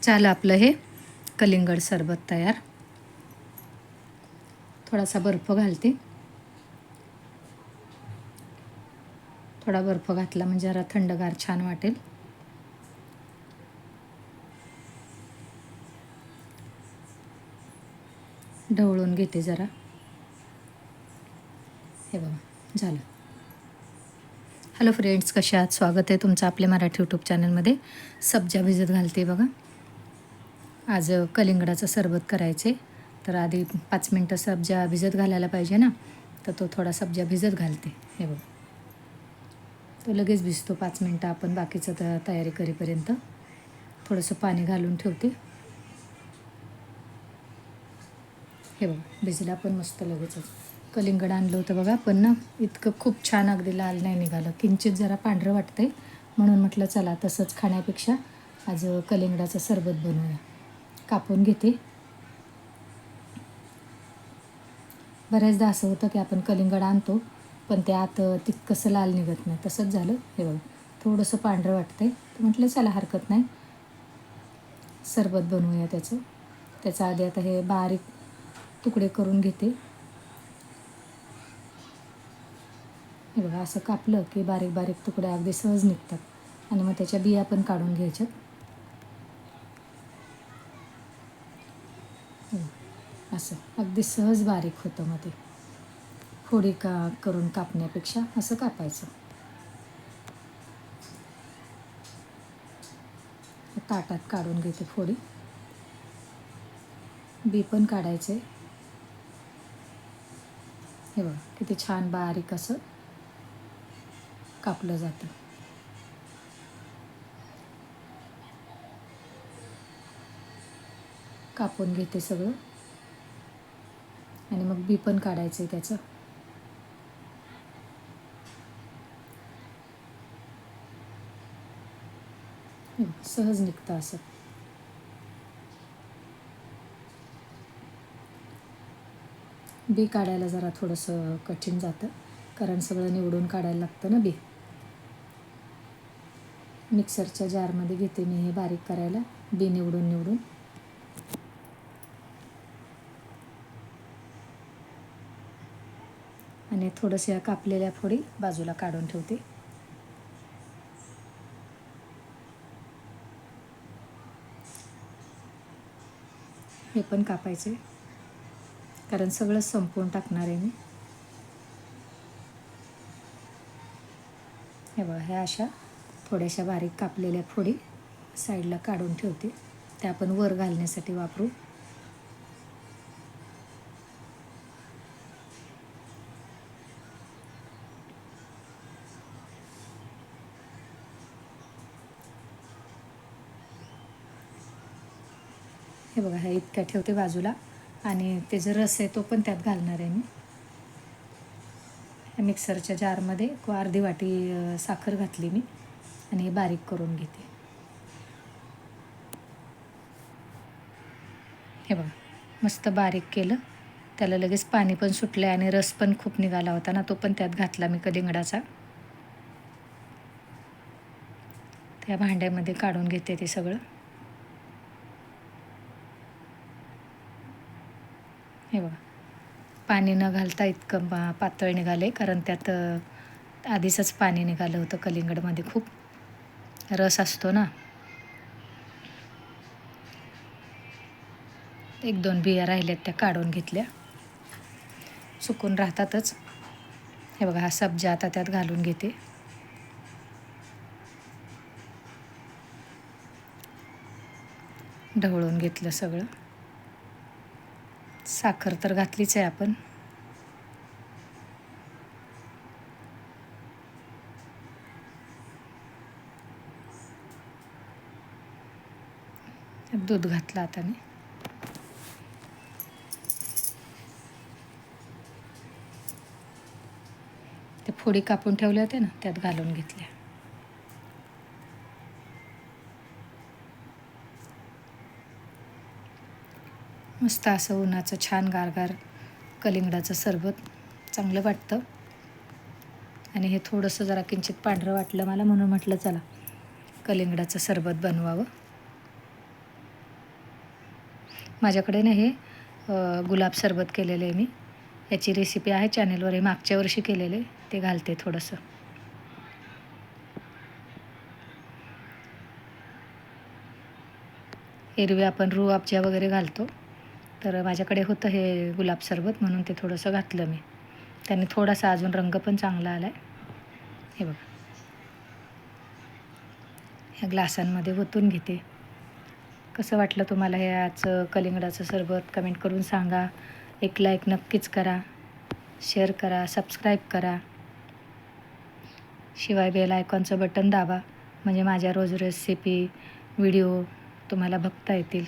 झालं आपलं हे कलिंगड सरबत तयार. थोडासा बर्फ घालते. थोडा बर्फ घातला म्हणजे जरा थंडगार छान वाटेल. ढवळून घेते जरा. हे बघा झालं. हॅलो फ्रेंड्स, कशा आहात? स्वागत आहे तुमचं आपल्या मराठी यूट्यूब चॅनलमध्ये. सब्जा भिजत घालते बघा. आज कलिंगडाचं सरबत करायचे, तर आधी 5 मिनटं सब्जा भिजत घालायला पाहिजे ना, तर तो थोडा सब्जा भिजत घालते. हे बघा, तो लगेच भिजतो 5 मिनटं. आपण बाकीचं तयारी करेपर्यंत थोडंसं पाणी घालून ठेवते. हे बघा भिजला पण मस्त लगेचच. कलिंगड आणलं होतं बघा, पण ना इतकं खूप छान अगदी लाल नाही निघालं. किंचित जरा पांढरं वाटतंय, म्हणून म्हटलं चला तसंच खाण्यापेक्षा आज कलिंगडाचं सरबत बनवूया. कापून घेते. बऱ्याचदा असं होतं की आपण कलिंगड आणतो, पण ते आत तितकंसं लाल निघत नाही. तसंच झालं. हे बघा थोडंसं पांढरं वाटतंय, तर म्हटलं चला हरकत नाही, सरबत बनवूया त्याचं. त्याचा आधी आता हे बारीक तुकडे करून घेते. हे बघा असं कापलं की बारीक बारीक तुकडे अगदी सहज निघतात. आणि मग त्याच्या बिया पण काढून घ्यायच्या. असं अगदी सहज बारीक होतं. मग ते फोडी करून कापण्यापेक्षा असं कापायचं. ताटात काढून घेते फोडी. बी पण काढायचे. हे बघा किती छान बारीक असं कापलं जातं. कापून घेते सगळं आणि मग बी पण काढायचं आहे त्याचं. सहज निघतं असं. बी काढायला जरा थोडंसं कठीण जातं, कारण सगळं निवडून काढायला लागतं ना बी. मिक्सरच्या जारमध्ये घेते मी हे बारीक करायला, बी निवडून निवडून. आणि थोडंसं कापलेल्या फोडी बाजूला काढून ठेवते. हे पण कापायचे, कारण सगळं संपवून टाकणार आहे मी. हे बघा ह्या अशा थोड्याशा बारीक कापलेल्या फोडी साईडला काढून ठेवते. त्या आपण वर घालण्यासाठी वापरू. हे बघा ह्या इतक्या ठेवते बाजूला. आणि ते जो रस आहे तो पण त्यात घालणार आहे मी. मिक्सरच्या जारमध्ये अर्धी वाटी साखर घातली मी आणि हे बारीक करून घेते. हे बघा मस्त बारीक केलं. त्याला लगेच पाणी पण सुटलं आणि रस पण खूप निघाला होता ना, तो पण त्यात घातला मी कलिंगडाचा. त्या भांड्यामध्ये काढून घेते ते सगळं. हे बघा पाणी न घालता इतकं पातळ निघाले, कारण त्यात आधीचंच पाणी निघालं होतं. कलिंगडमध्ये खूप रस असतो ना. 1-2 बिया राहिल्यात त्या काढून घेतल्या, सुकून राहतातच. हे बघा हा सब्जा आता त्यात घालून घेते. ढवळून घेतलं सगळं. साखर तर घातलीच आहे आपण. दूध घातलं आता मी. ते फोडी कापून ठेवल्या होत्या ना, त्यात घालून घेतल्या. मस्त असं उन्हाचं छान गारगार कलिंगडाचं सरबत चांगलं वाटतं. आणि हे थोडंसं जरा किंचित पांढरं वाटलं मला, म्हणून म्हटलं चला कलिंगडाचं सरबत बनवावं. माझ्याकडे ना हे गुलाब सरबत केलेलं आहे मी. याची रेसिपी आहे चॅनलवर, हे मागच्या वर्षी केलेले, ते घालते थोडंसं. एरवी आपण रूह वगैरे घालतो, तर माझ्याकडे होतं हे गुलाब सरबत म्हणून ते थोडंसं घातलं मी. त्याने थोडासा अजून रंग पण चांगला आला आहे. हे बघा, ह्या ग्लासांमध्ये ओतून घेते. कसं वाटलं तुम्हाला हे आजचं कलिंगडाचं सरबत कमेंट करून सांगा. एक लाईक नक्कीच करा, शेअर करा, सबस्क्राईब करा. शिवाय बेल आयकॉनचं बटन दाबा, म्हणजे माझ्या रोज रेसिपी व्हिडिओ तुम्हाला बघता येतील.